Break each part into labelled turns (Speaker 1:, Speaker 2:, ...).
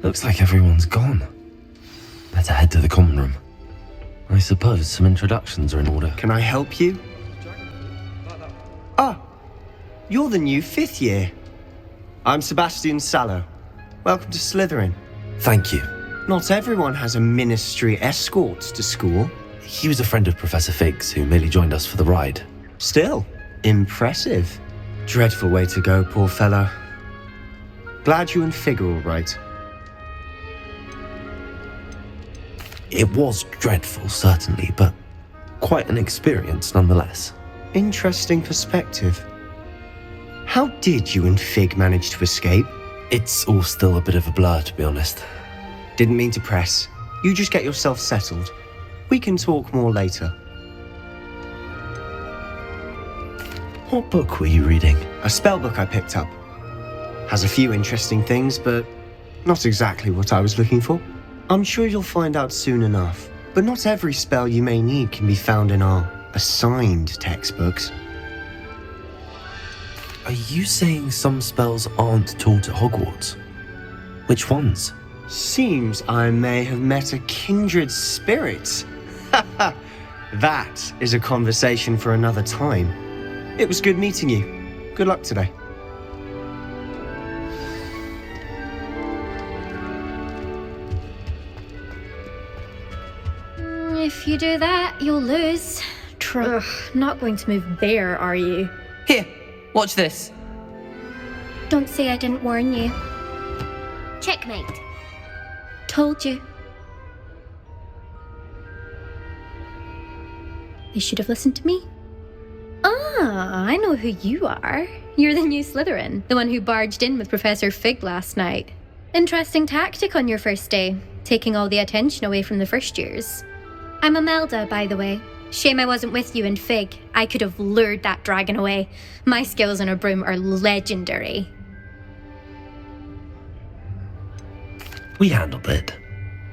Speaker 1: Looks like everyone's gone. Better head to the common room. I suppose some introductions are in order.
Speaker 2: Can I help you? Ah, you're the new 5th year. I'm Sebastian Sallow. Welcome to Slytherin.
Speaker 1: Thank you.
Speaker 2: Not everyone has a ministry escort to school.
Speaker 1: He was a friend of Professor Fig's who merely joined us for the ride.
Speaker 2: Still, impressive. Dreadful way to go, poor fellow. Glad you and Fig are all right.
Speaker 1: It was dreadful, certainly, but quite an experience nonetheless.
Speaker 2: Interesting perspective. How did you and Fig manage to escape?
Speaker 1: It's all still a bit of a blur, to be honest.
Speaker 2: Didn't mean to press. You just get yourself settled. We can talk more later.
Speaker 1: What book were you reading?
Speaker 2: A spell book I picked up. Has a few interesting things, but not exactly what I was looking for. I'm sure you'll find out soon enough. But not every spell you may need can be found in our assigned textbooks.
Speaker 1: Are you saying some spells aren't taught at Hogwarts? Which ones?
Speaker 2: Seems I may have met a kindred spirit. That is a conversation for another time. It was good meeting you. Good luck today.
Speaker 3: If you do that, you'll lose. Not going to move there, are you?
Speaker 4: Here, watch this.
Speaker 3: Don't say I didn't warn you.
Speaker 5: Checkmate.
Speaker 3: Told you. They should have listened to me. Ah, I know who you are. You're the new Slytherin, the one who barged in with Professor Fig last night. Interesting tactic on your first day, taking all the attention away from the first years. I'm Imelda, by the way. Shame I wasn't with you and Fig. I could have lured that dragon away. My skills on a broom are legendary.
Speaker 1: We handled it.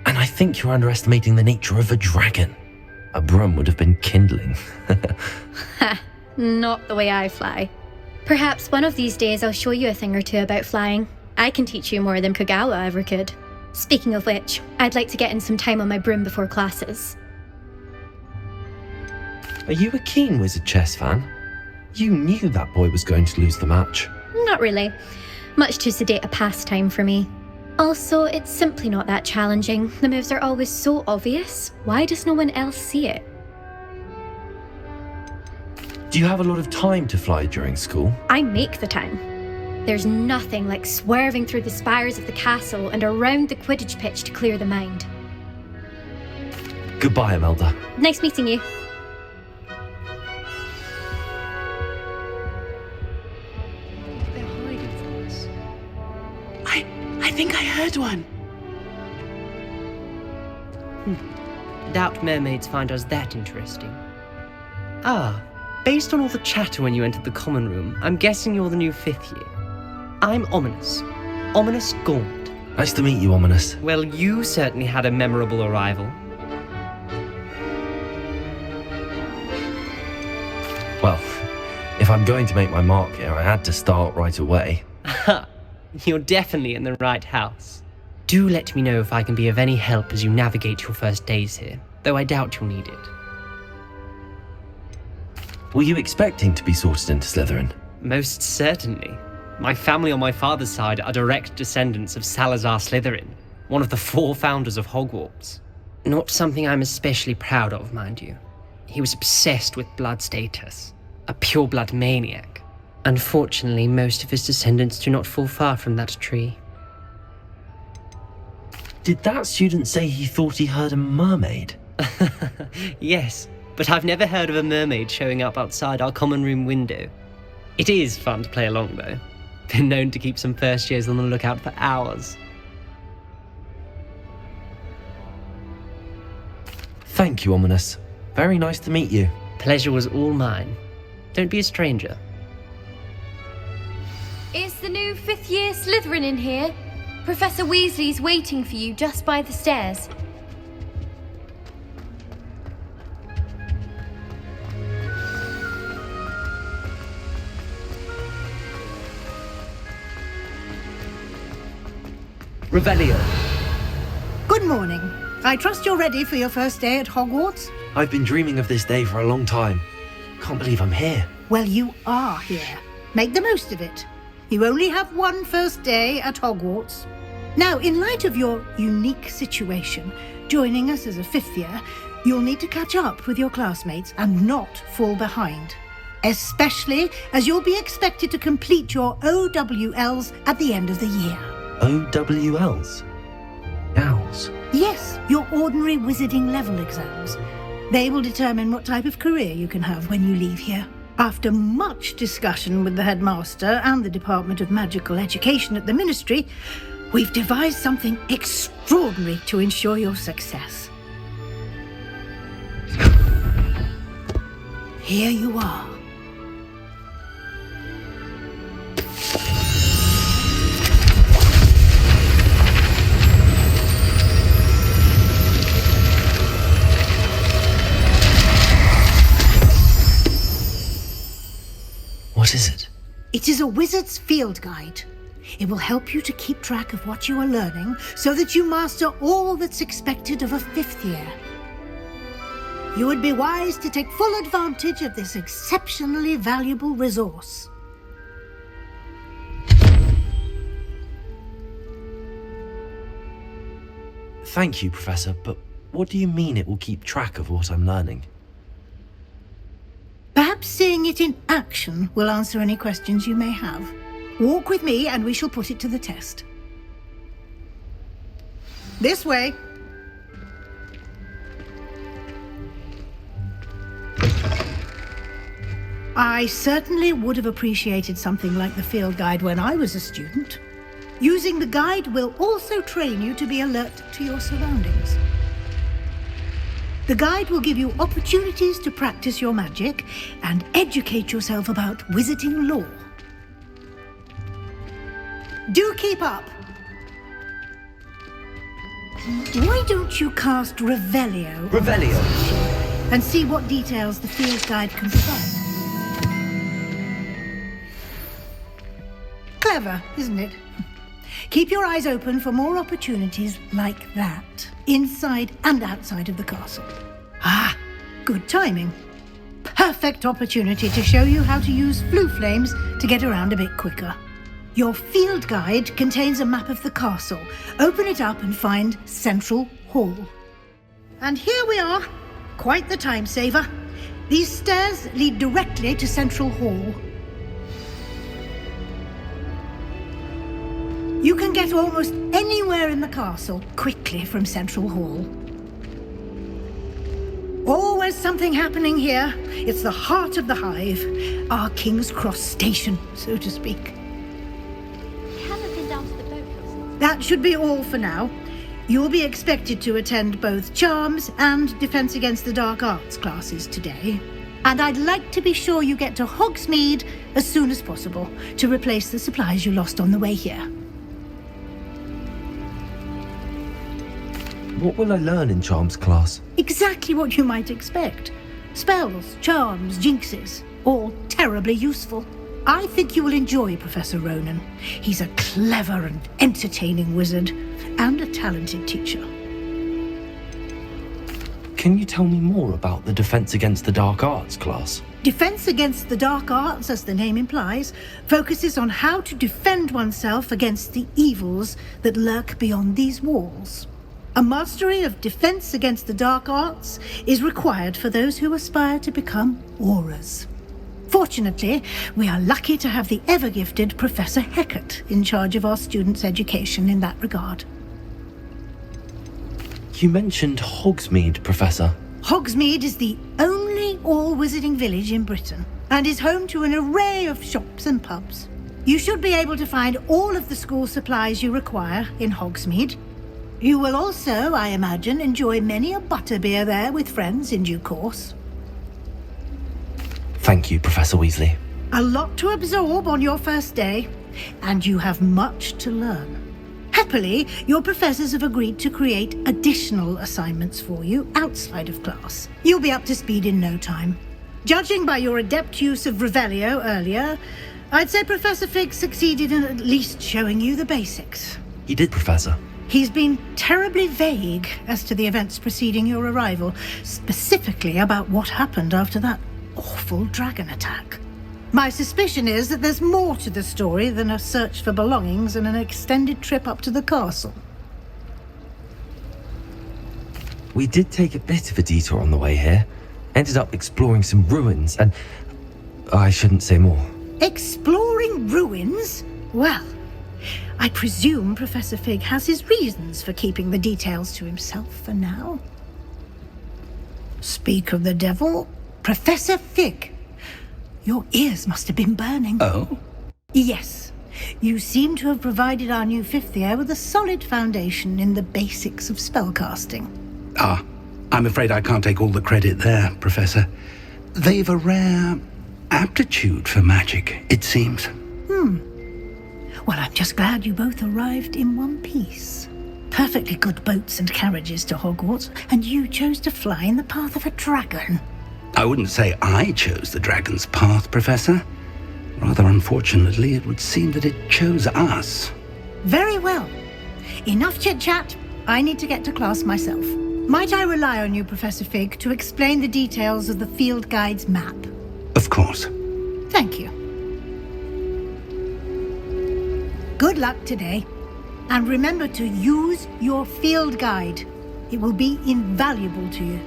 Speaker 1: And I think you're underestimating the nature of a dragon. A broom would have been kindling.
Speaker 3: Ha, not the way I fly. Perhaps one of these days I'll show you a thing or two about flying. I can teach you more than Kagawa ever could. Speaking of which, I'd like to get in some time on my broom before classes.
Speaker 1: Are you a keen Wizard chess fan? You knew that boy was going to lose the match.
Speaker 3: Not really. Much too sedate a pastime for me. Also, it's simply not that challenging. The moves are always so obvious. Why does no one else see it?
Speaker 1: Do you have a lot of time to fly during school?
Speaker 3: I make the time. There's nothing like swerving through the spires of the castle and around the Quidditch pitch to clear the mind.
Speaker 1: Goodbye, Imelda.
Speaker 3: Nice meeting you.
Speaker 4: They're hiding from us. I think I heard one. Doubt mermaids find us that interesting. Ah, based on all the chatter when you entered the common room, I'm guessing you're the new 5th year. I'm Ominous. Ominous Gaunt.
Speaker 1: Nice to meet you, Ominous.
Speaker 4: Well, you certainly had a memorable arrival.
Speaker 1: Well, if I'm going to make my mark here, I had to start right away.
Speaker 4: Ha! You're definitely in the right house. Do let me know if I can be of any help as you navigate your first days here, though I doubt you'll need it.
Speaker 1: Were you expecting to be sorted into Slytherin?
Speaker 4: Most certainly. My family on my father's side are direct descendants of Salazar Slytherin, one of the 4 founders of Hogwarts. Not something I'm especially proud of, mind you. He was obsessed with blood status, a pure-blood maniac. Unfortunately, most of his descendants do not fall far from that tree.
Speaker 1: Did that student say he thought he heard a mermaid?
Speaker 4: Yes, but I've never heard of a mermaid showing up outside our common room window. It is fun to play along, though. Been known to keep some first years on the lookout for hours.
Speaker 1: Thank you, Ominous. Very nice to meet you.
Speaker 4: Pleasure was all mine. Don't be a stranger.
Speaker 5: Is the new 5th year Slytherin in here? Professor Weasley's waiting for you just by the stairs.
Speaker 4: Revelio.
Speaker 6: Good morning. I trust you're ready for your first day at Hogwarts?
Speaker 1: I've been dreaming of this day for a long time. Can't believe I'm here.
Speaker 6: Well, you are here. Make the most of it. You only have one first day at Hogwarts. Now, in light of your unique situation, joining us as a fifth year, you'll need to catch up with your classmates and not fall behind. Especially as you'll be expected to complete your OWLs at the end of the year.
Speaker 1: OWLs? Owls?
Speaker 6: Yes, your ordinary wizarding level exams. They will determine what type of career you can have when you leave here. After much discussion with the headmaster and the Department of Magical Education at the Ministry, we've devised something extraordinary to ensure your success. Here you are.
Speaker 1: What is it?
Speaker 6: It is a wizard's field guide. It will help you to keep track of what you are learning so that you master all that's expected of a fifth year. You would be wise to take full advantage of this exceptionally valuable resource.
Speaker 1: Thank you, Professor, but what do you mean it will keep track of what I'm learning?
Speaker 6: Perhaps seeing it in action will answer any questions you may have. Walk with me and we shall put it to the test. This way. I certainly would have appreciated something like the field guide when I was a student. Using the guide will also train you to be alert to your surroundings. The guide will give you opportunities to practice your magic and educate yourself about wizarding lore. Do keep up! Why don't you cast Revelio?
Speaker 1: Revelio!
Speaker 6: And see what details the field guide can provide. Clever, isn't it? Keep your eyes open for more opportunities like that, inside and outside of the castle. Ah, good timing. Perfect opportunity to show you how to use flue flames to get around a bit quicker. Your field guide contains a map of the castle. Open it up and find Central Hall. And here we are. Quite the time saver. These stairs lead directly to Central Hall. You can get almost anywhere in the castle quickly from Central Hall. Always something happening here. It's the heart of the hive, our King's Cross station, so to speak.
Speaker 5: We haven't been down to the boathouse.
Speaker 6: That should be all for now. You'll be expected to attend both Charms and Defense Against the Dark Arts classes today. And I'd like to be sure you get to Hogsmeade as soon as possible to replace the supplies you lost on the way here.
Speaker 1: What will I learn in Charms class?
Speaker 6: Exactly what you might expect. Spells, charms, jinxes, all terribly useful. I think you will enjoy Professor Ronan. He's a clever and entertaining wizard, and a talented teacher.
Speaker 1: Can you tell me more about the Defense Against the Dark Arts class?
Speaker 6: Defense Against the Dark Arts, as the name implies, focuses on how to defend oneself against the evils that lurk beyond these walls. A mastery of Defense Against the Dark Arts is required for those who aspire to become Aurors. Fortunately, we are lucky to have the ever-gifted Professor Hecat in charge of our students' education in that regard.
Speaker 1: You mentioned Hogsmeade, Professor.
Speaker 6: Hogsmeade is the only all-wizarding village in Britain and is home to an array of shops and pubs. You should be able to find all of the school supplies you require in Hogsmeade. You will also, I imagine, enjoy many a butterbeer there with friends in due course.
Speaker 1: Thank you, Professor Weasley.
Speaker 6: A lot to absorb on your first day, and you have much to learn. Happily, your professors have agreed to create additional assignments for you outside of class. You'll be up to speed in no time. Judging by your adept use of Revelio earlier, I'd say Professor Fig succeeded in at least showing you the basics.
Speaker 1: He did, Professor.
Speaker 6: He's been terribly vague as to the events preceding your arrival, specifically about what happened after that awful dragon attack. My suspicion is that there's more to the story than a search for belongings and an extended trip up to the castle.
Speaker 1: We did take a bit of a detour on the way here. Ended up exploring some ruins and... I shouldn't say more.
Speaker 6: Exploring ruins? Well, I presume Professor Fig has his reasons for keeping the details to himself for now. Speak of the devil, Professor Fig. Your ears must have been burning.
Speaker 7: Oh?
Speaker 6: Yes. You seem to have provided our new fifth year with a solid foundation in the basics of spellcasting.
Speaker 7: Ah, I'm afraid I can't take all the credit there, Professor. They've a rare aptitude for magic, it seems.
Speaker 6: Well, I'm just glad you both arrived in one piece. Perfectly good boats and carriages to Hogwarts, and you chose to fly in the path of a dragon.
Speaker 7: I wouldn't say I chose the dragon's path, Professor. Rather unfortunately, it would seem that it chose us.
Speaker 6: Very well. Enough chit-chat. I need to get to class myself. Might I rely on you, Professor Fig, to explain the details of the field guide's map?
Speaker 7: Of course.
Speaker 6: Thank you. Good luck today. And remember to use your field guide. It will be invaluable to you.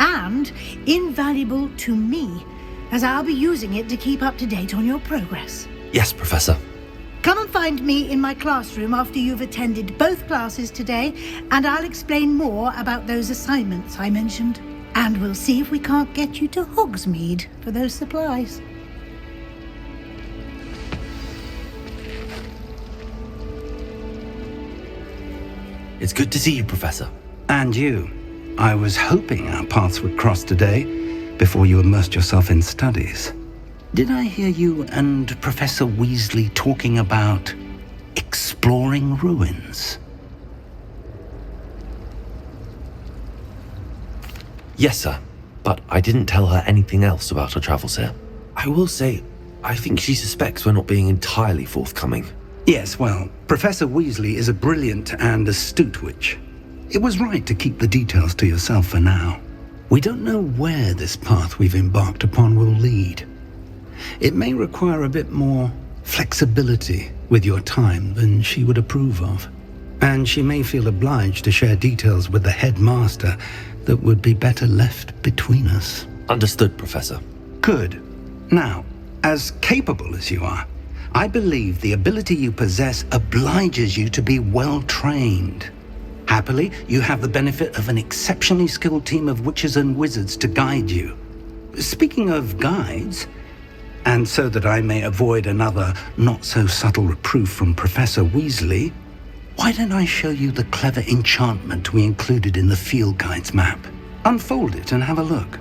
Speaker 6: And invaluable to me, as I'll be using it to keep up to date on your progress.
Speaker 1: Yes, Professor.
Speaker 6: Come and find me in my classroom after you've attended both classes today, and I'll explain more about those assignments I mentioned. And we'll see if we can't get you to Hogsmeade for those supplies.
Speaker 1: It's good to see you, Professor.
Speaker 7: And you. I was hoping our paths would cross today, before you immersed yourself in studies. Did I hear you and Professor Weasley talking about exploring ruins?
Speaker 1: Yes, sir. But I didn't tell her anything else about her travels here. I will say, I think she suspects we're not being entirely forthcoming.
Speaker 7: Yes, well, Professor Weasley is a brilliant and astute witch. It was right to keep the details to yourself for now. We don't know where this path we've embarked upon will lead. It may require a bit more flexibility with your time than she would approve of. And she may feel obliged to share details with the headmaster that would be better left between us.
Speaker 1: Understood, Professor.
Speaker 7: Good. Now, as capable as you are, I believe the ability you possess obliges you to be well trained. Happily, you have the benefit of an exceptionally skilled team of witches and wizards to guide you. Speaking of guides, and so that I may avoid another not-so-subtle reproof from Professor Weasley, why don't I show you the clever enchantment we included in the field guide's map? Unfold it and have a look.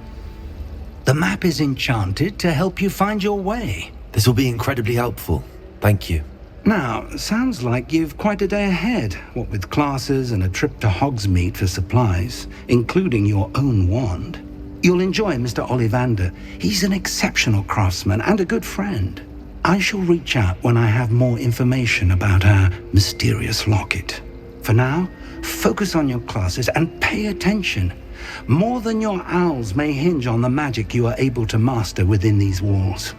Speaker 7: The map is enchanted to help you find your way.
Speaker 1: This will be incredibly helpful. Thank you.
Speaker 7: Now, sounds like you've quite a day ahead, what with classes and a trip to Hogsmeade for supplies, including your own wand. You'll enjoy Mr. Ollivander. He's an exceptional craftsman and a good friend. I shall reach out when I have more information about our mysterious locket. For now, focus on your classes and pay attention. More than your owls may hinge on the magic you are able to master within these walls.